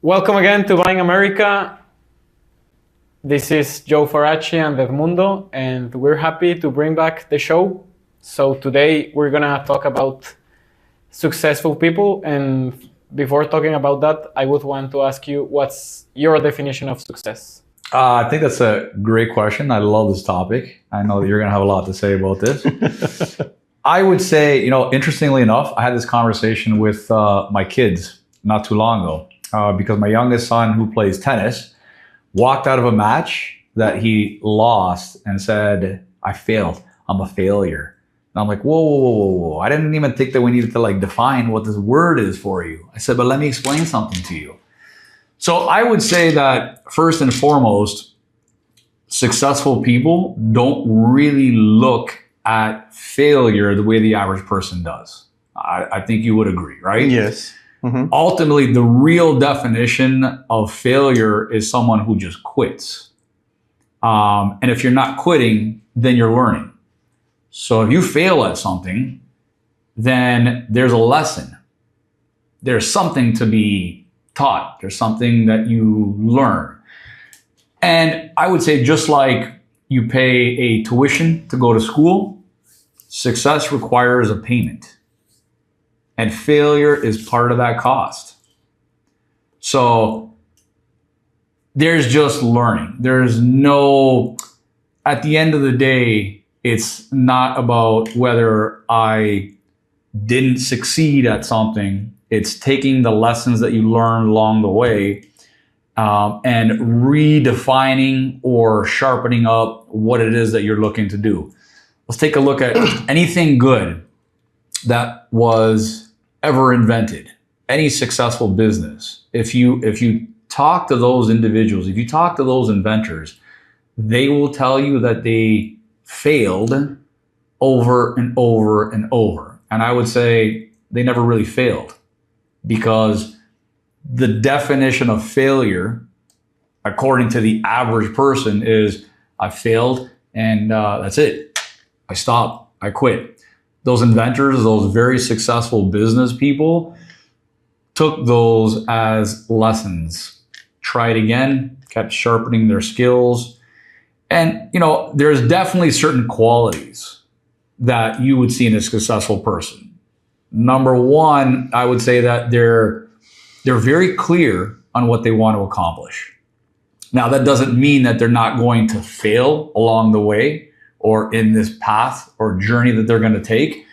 Welcome again to Buying America. This is Joe Faraci and Edmundo, and we're happy to bring back the show. So today we're gonna talk about successful people, and before talking about that, I would want to ask you, what's your definition of success? I think that's a great question. I love this topic. I know that you're going to have a lot to say about this. I would say, interestingly enough, I had this conversation with my kids not too long ago because my youngest son, who plays tennis, walked out of a match that he lost and said, "I failed. I'm a failure." And I'm like, whoa. I didn't even think that we needed to define what this word is for you. I said, but let me explain something to you. So I would say that first and foremost, successful people don't really look at failure the way the average person does. I think you would agree, right? Yes. Mm-hmm. Ultimately, the real definition of failure is someone who just quits. And if you're not quitting, then you're learning. So if you fail at something, then there's a lesson. There's something to be taught. There's something that you learn. And I would say, just like you pay a tuition to go to school, success requires a payment. And failure is part of that cost. So there's just learning. There's no, at the end of the day, it's not about whether I didn't succeed at something. It's taking the lessons that you learned along the way and redefining or sharpening up what it is that you're looking to do. Let's take a look at anything good that was ever invented, any successful business. If you talk to those individuals, if you talk to those inventors, they will tell you that they failed over and over and over. And I would say they never really failed, because the definition of failure, according to the average person, is I failed and that's it. I stopped. I quit. Those inventors, those very successful business people, took those as lessons, tried again, kept sharpening their skills. And, there's definitely certain qualities that you would see in a successful person. Number one, I would say that they're very clear on what they want to accomplish. Now, that doesn't mean that they're not going to fail along the way or in this path or journey that they're going to take,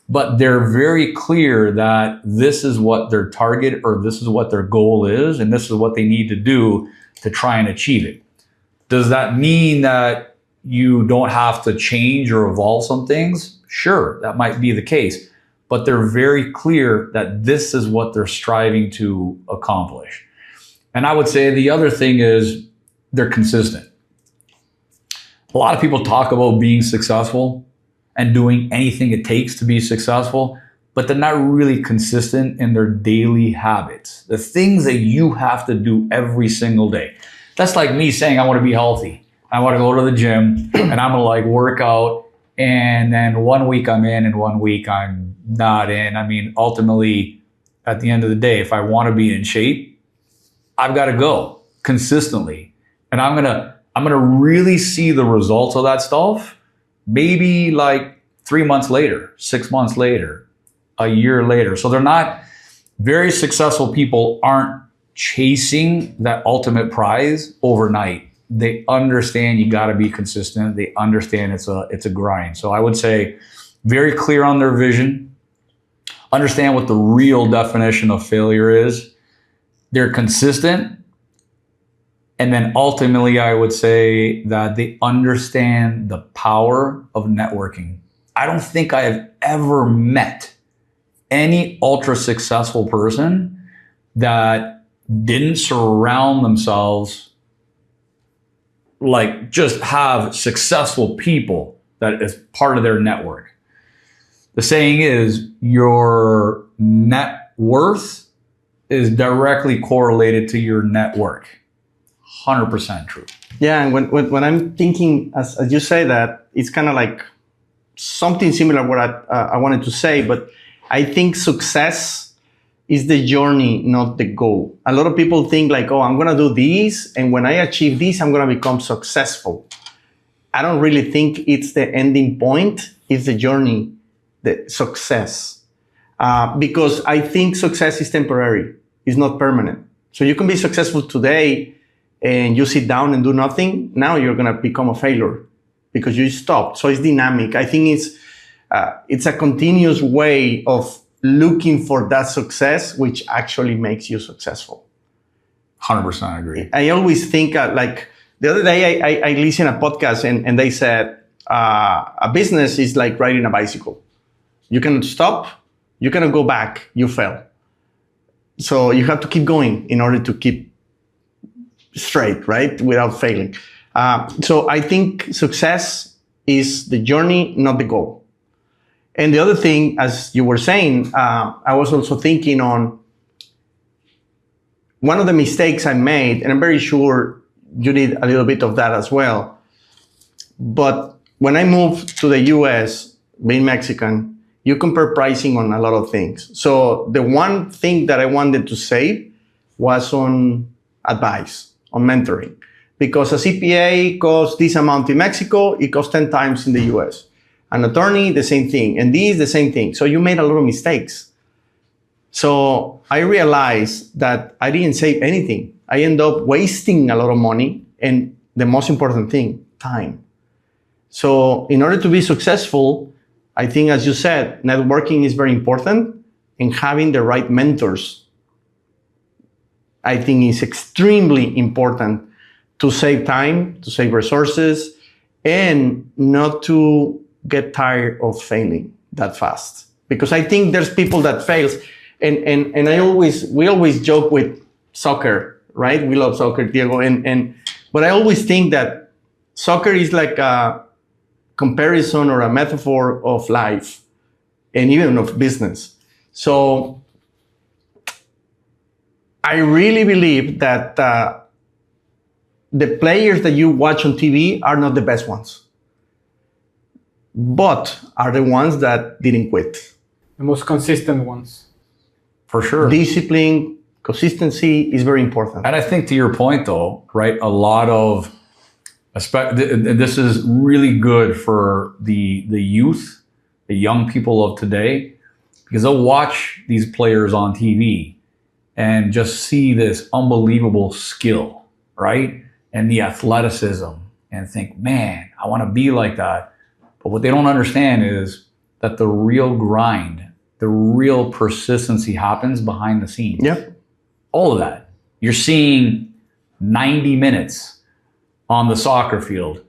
but they're very clear that this is what their target or this is what their goal is, and this is what they need to do to try and achieve it. Does that mean that you don't have to change or evolve some things? Sure, that might be the case. But they're very clear that this is what they're striving to accomplish. And I would say the other thing is they're consistent. A lot of people talk about being successful and doing anything it takes to be successful, but they're not really consistent in their daily habits, the things that you have to do every single day. That's like me saying I want to be healthy. I want to go to the gym and I'm going to work out. And then 1 week I'm in and 1 week I'm not in. I mean, ultimately, at the end of the day, if I want to be in shape, I've got to go consistently. And I'm gonna really see the results of that stuff maybe 3 months later, 6 months later, a year later. So they're not, very successful people aren't chasing that ultimate prize overnight. They understand you got to be consistent. They understand it's a grind. So I would say very clear on their vision, understand what the real definition of failure is. They're consistent. And then ultimately, I would say that they understand the power of networking. I don't think I have ever met any ultra successful person that didn't surround themselves, just have successful people that is part of their network. The saying is, your net worth is directly correlated to your network. 100% true. Yeah, and when I'm thinking, as you say that, it's kind of like something similar what I wanted to say, but I think success is the journey, not the goal. A lot of people think like, oh, I'm going to do this, and when I achieve this, I'm going to become successful. I don't really think it's the ending point. It's the journey, the success. Because I think success is temporary. It's not permanent. So you can be successful today and you sit down and do nothing. Now you're going to become a failure because you stopped. So it's dynamic. I think it's a continuous way of looking for that success, which actually makes you successful. 100% agree. I always think like the other day I listened to a podcast and they said a business is like riding a bicycle. You cannot stop. You cannot go back. You fail. So you have to keep going in order to keep straight, right? Without failing. So I think success is the journey, not the goal. And the other thing, as you were saying, I was also thinking on one of the mistakes I made, and I'm very sure you did a little bit of that as well. But when I moved to the US, being Mexican, you compare pricing on a lot of things. So the one thing that I wanted to save was on advice, on mentoring. Because a CPA costs this amount in Mexico, it costs 10 times in the US. An attorney, the same thing. And this, the same thing. So you made a lot of mistakes. So I realized that I didn't save anything. I ended up wasting a lot of money. And the most important thing, time. So in order to be successful, I think, as you said, networking is very important, and having the right mentors, I think, is extremely important to save time, to save resources, and not to get tired of failing that fast. Because I think there's people that fails, and we always joke with soccer, right? We love soccer, Diego, but I always think that soccer is like a comparison or a metaphor of life and even of business. So I really believe that the players that you watch on TV are not the best ones, but are the ones that didn't quit. The most consistent ones. For sure. Discipline, consistency is very important. And I think to your point though, right, a lot of, this is really good for the youth, the young people of today, because they'll watch these players on TV and just see this unbelievable skill, right? And the athleticism, and think, man, I want to be like that. But what they don't understand is that the real grind, the real persistency happens behind the scenes. Yep. All of that. You're seeing 90 minutes on the soccer field,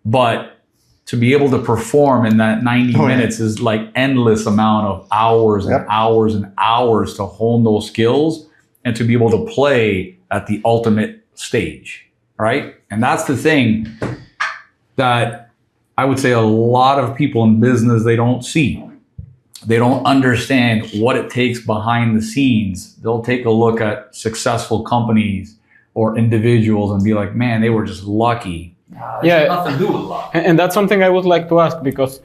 but to be able to perform in that 90 minutes is like endless amount of hours and hours and hours to hone those skills and to be able to play at the ultimate stage, right? And that's the thing that I would say a lot of people in business, they don't see. They don't understand what it takes behind the scenes. They'll take a look at successful companies or individuals and be like, man, they were just lucky. Yeah, nothing to do with luck. And that's something I would like to ask, because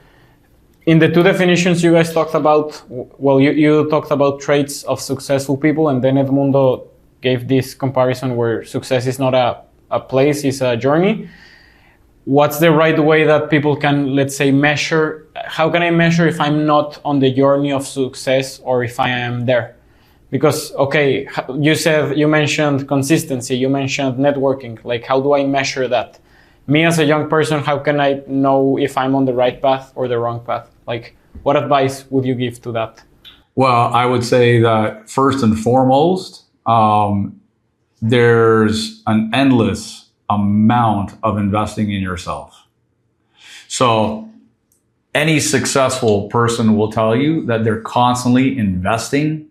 in the two definitions you guys talked about, well, you talked about traits of successful people, and then Edmundo gave this comparison where success is not a place, it's a journey. What's the right way that people can, let's say, measure? How can I measure if I'm not on the journey of success or if I am there? Because, okay, you mentioned consistency, you mentioned networking. Like, how do I measure that? Me as a young person, how can I know if I'm on the right path or the wrong path? Like, what advice would you give to that? Well, I would say that first and foremost, there's an endless amount of investing in yourself. So any successful person will tell you that they're constantly investing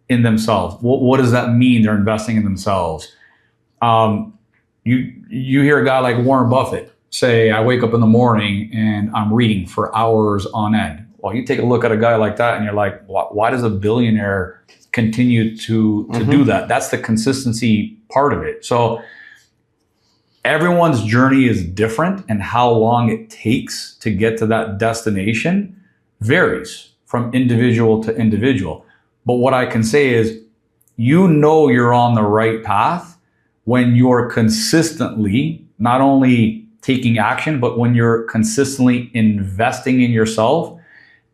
in themselves. What does that mean? They're investing in themselves. You hear a guy like Warren Buffett say, I wake up in the morning and I'm reading for hours on end. Well, you take a look at a guy like that and you're like, why does a billionaire continue to do that? That's the consistency part of it. So everyone's journey is different, and how long it takes to get to that destination varies from individual to individual. But what I can say is you know you're on the right path when you're consistently not only taking action, but when you're consistently investing in yourself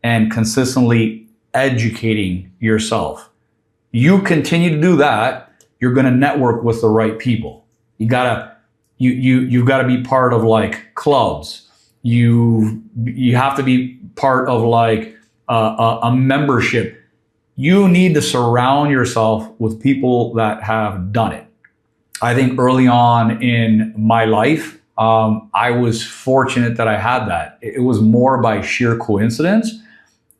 and consistently educating yourself. You continue to do that, you're going to network with the right people. You've got to be part of like clubs. You have to be part of like a membership. You need to surround yourself with people that have done it. I think early on in my life, I was fortunate that I had that. It was more by sheer coincidence.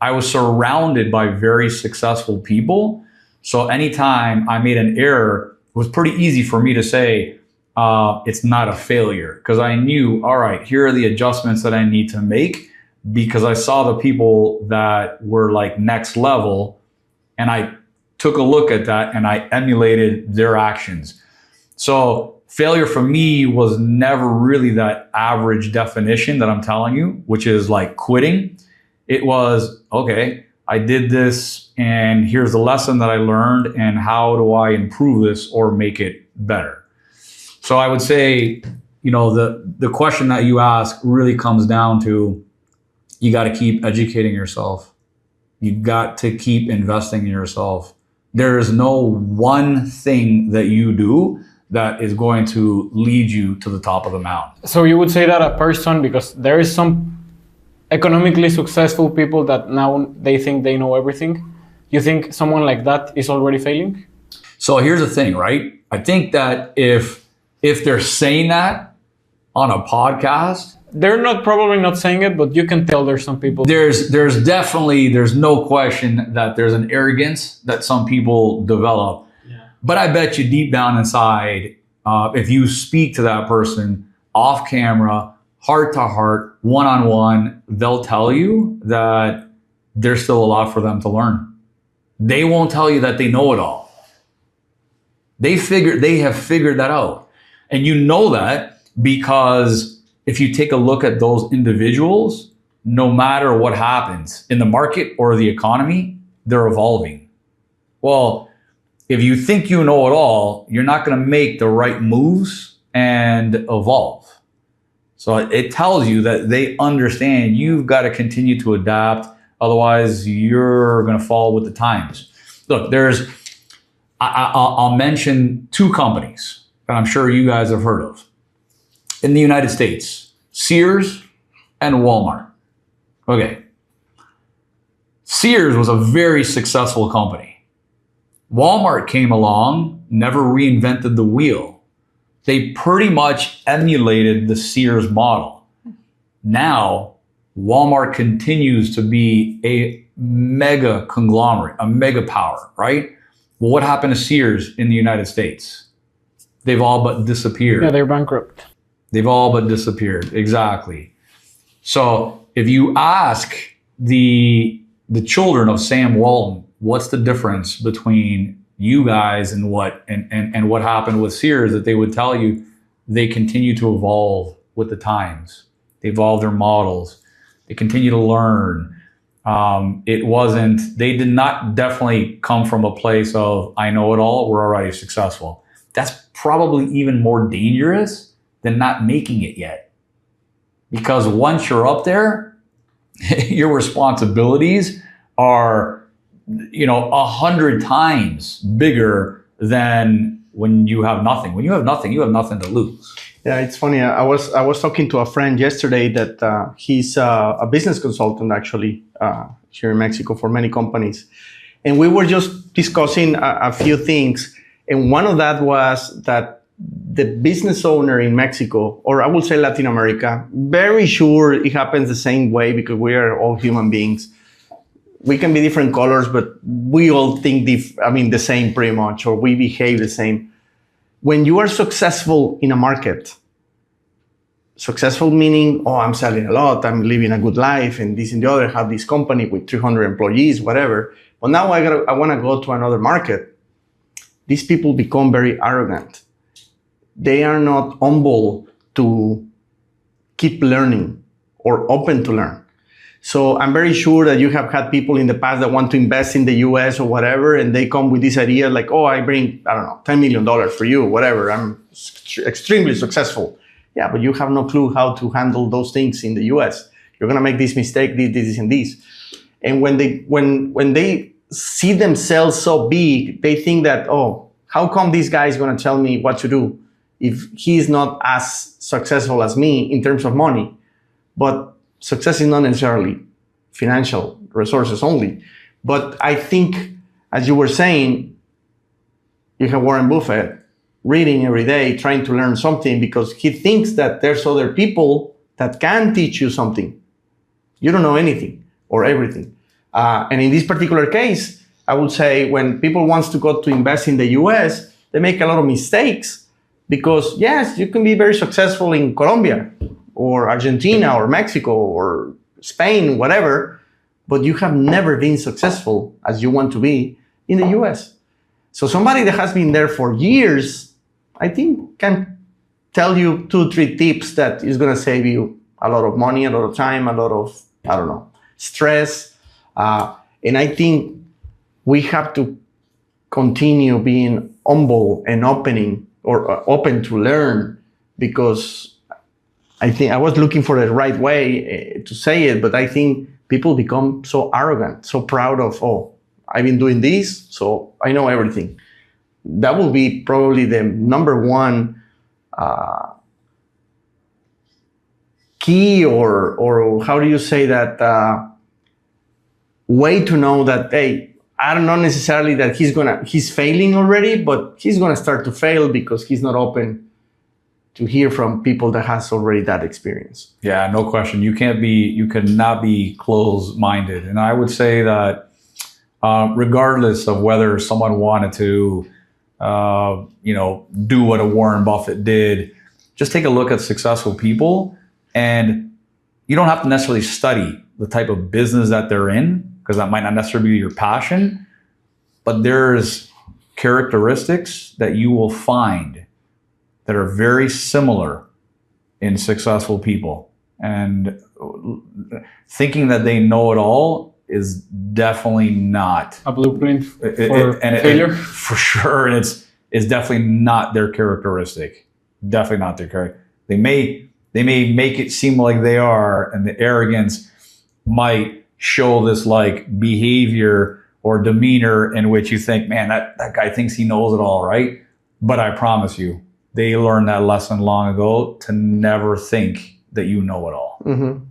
I was surrounded by very successful people. So anytime I made an error, it was pretty easy for me to say, it's not a failure, because I knew, all right, here are the adjustments that I need to make, because I saw the people that were like next level and I took a look at that and I emulated their actions. So failure for me was never really that average definition that I'm telling you, which is like quitting. It was, okay, I did this and here's the lesson that I learned and how do I improve this or make it better? So I would say, the question that you ask really comes down to, you got to keep educating yourself. You got to keep investing in yourself. There is no one thing that you do that is going to lead you to the top of the mountain. So you would say that a person, because there is some economically successful people that now they think they know everything. You think someone like that is already failing? So here's the thing, right? I think that if they're saying that on a podcast, they're probably not saying it, but you can tell there's some people. There's no question that there's an arrogance that some people develop. Yeah. But I bet you deep down inside, if you speak to that person off camera, heart to heart, one-on-one, they'll tell you that there's still a lot for them to learn. They won't tell you that they know it all. They have figured that out. And you know that because if you take a look at those individuals, no matter what happens in the market or the economy, they're evolving. Well, if you think you know it all, you're not going to make the right moves and evolve. So it tells you that they understand you've got to continue to adapt. Otherwise, you're going to fall with the times. Look, I'll mention two companies that I'm sure you guys have heard of. In the United States, Sears and Walmart. Okay. Sears was a very successful company. Walmart came along, never reinvented the wheel. They pretty much emulated the Sears model. Now, Walmart continues to be a mega conglomerate, a mega power, right? Well, what happened to Sears in the United States? They've all but disappeared. Yeah, they're bankrupt. They've all but disappeared. Exactly. So if you ask the children of Sam Walton, what's the difference between you guys and what happened with Sears, that they would tell you they continue to evolve with the times. They evolve their models. They continue to learn. They did not definitely come from a place of, I know it all, we're already successful. That's probably even more dangerous than not making it yet. Because once you're up there, your responsibilities are, 100 times bigger than when you have nothing. When you have nothing, you have nothing to lose. Yeah, it's funny. I was talking to a friend yesterday that he's a business consultant actually here in Mexico for many companies. And we were just discussing a few things. And one of that was that the business owner in Mexico, or I would say Latin America, very sure it happens the same way because we are all human beings. We can be different colors, but we all think the same pretty much, or we behave the same. When you are successful in a market, successful meaning, I'm selling a lot, I'm living a good life, and this and the other, have this company with 300 employees, whatever. But now I want to go to another market. These people become very arrogant. They are not humble to keep learning or open to learn. So I'm very sure that you have had people in the past that want to invest in the US or whatever, and they come with this idea like, oh, I bring, I don't know, $10 million for you, whatever. I'm extremely successful. Yeah, but you have no clue how to handle those things in the US. You're going to make this mistake, this, and this. And when they see themselves so big, they think that, oh, how come this guy is going to tell me what to do if he's not as successful as me in terms of money? But success is not necessarily financial resources only. But I think, as you were saying, you have Warren Buffett reading every day, trying to learn something because he thinks that there's other people that can teach you something. You don't know anything or everything. And in this particular case, I would say when people want to go to invest in the US, they make a lot of mistakes because, yes, you can be very successful in Colombia or Argentina or Mexico or Spain, whatever, but you have never been successful as you want to be in the US. So somebody that has been there for years, I think can tell you 2-3 tips that is going to save you a lot of money, a lot of time, a lot of, I don't know, stress. And I think we have to continue being humble and open to learn, because I think I was looking for the right way to say it, but I think people become so arrogant, so proud of, oh, I've been doing this, so I know everything. That will be probably the number one key, or how do you say that, way to know that, hey, I don't know necessarily that he's failing already, but he's gonna start to fail because he's not open to hear from people that has already that experience. Yeah, no question. You cannot be closed-minded. And I would say that regardless of whether someone wanted to, do what a Warren Buffett did, just take a look at successful people, and you don't have to necessarily study the type of business that they're in, because that might not necessarily be your passion, but there's characteristics that you will find that are very similar in successful people. And thinking that they know it all is definitely not a blueprint for failure. For sure. And it's definitely not their characteristic. Definitely not their character. They may make it seem like they are, and the arrogance might show this like behavior or demeanor in which you think, man, that guy thinks he knows it all, right? But I promise you, they learned that lesson long ago to never think that you know it all. Mm-hmm.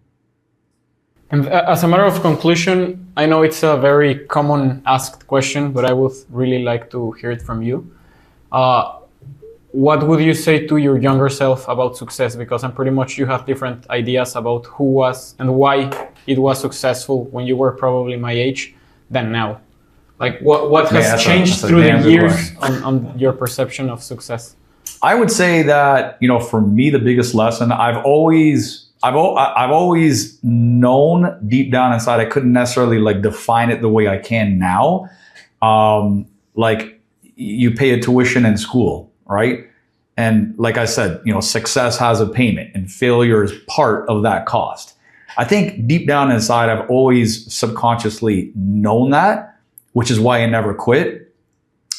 And as a matter of conclusion, I know it's a very common asked question, but I would really like to hear it from you. What would you say to your younger self about success? Because I'm pretty much you have different ideas about who was and why it was successful when you were probably my age than now. Like what has changed through the years on your perception of success? I would say that, for me, the biggest lesson, I've always known deep down inside, I couldn't necessarily like define it the way I can now. Like you pay a tuition in school, right? And like I said, success has a payment and failure is part of that cost. I think deep down inside, I've always subconsciously known that, which is why I never quit.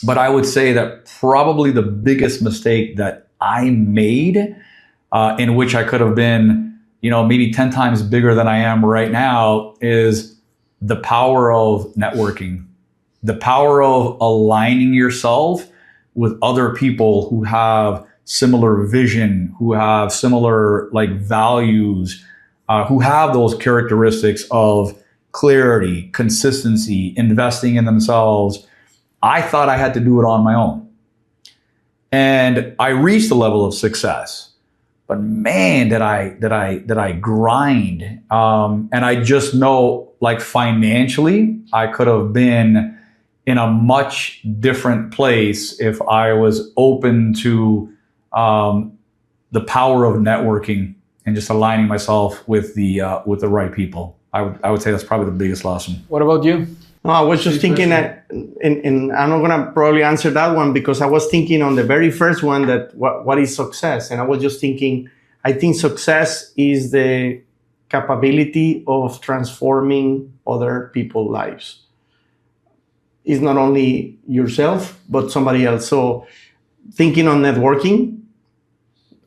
But I would say that probably the biggest mistake that I made, in which I could have been, maybe 10 times bigger than I am right now, is the power of networking, the power of aligning yourself with other people who have similar vision, who have similar like values, who have those characteristics of clarity, consistency, investing in themselves. I thought I had to do it on my own. And I reached the level of success, but man, did I grind. And I just know, like, financially, I could have been in a much different place if I was open to the power of networking and just aligning myself with the right people. I would say that's probably the biggest lesson. What about you? No, I was just thinking that, and I'm not gonna probably answer that one because I was thinking on the very first one that what is success, and I was just thinking, I think success is the capability of transforming other people's lives. It's not only yourself, but somebody else. So thinking on networking,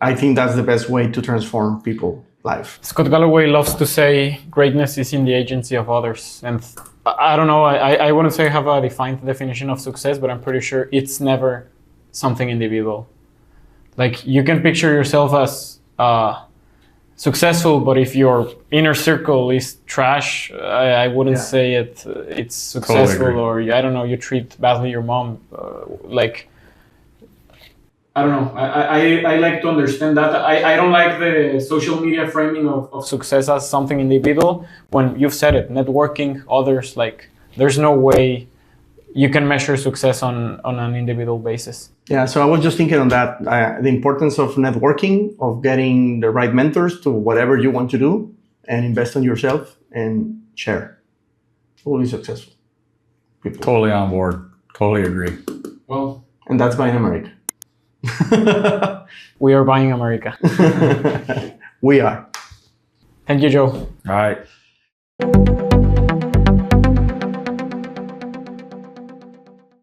I think that's the best way to transform people's life. Scott Galloway loves to say greatness is in the agency of others. And I don't know, I wouldn't say I have a defined definition of success, but I'm pretty sure it's never something individual. Like you can picture yourself as successful, but if your inner circle is trash, I wouldn't say it's successful. Totally. Or I don't know, you treat badly your mom. I don't know. I like to understand that. I don't like the social media framing of success as something individual. When you've said it, networking, others, like there's no way you can measure success on an individual basis. Yeah, so I was just thinking on that, the importance of networking, of getting the right mentors to whatever you want to do and invest in yourself and share. We'll be successful. People. Totally on board. Totally agree. Well, and that's buying America. We are buying America. We are. Thank you, Joe. All right.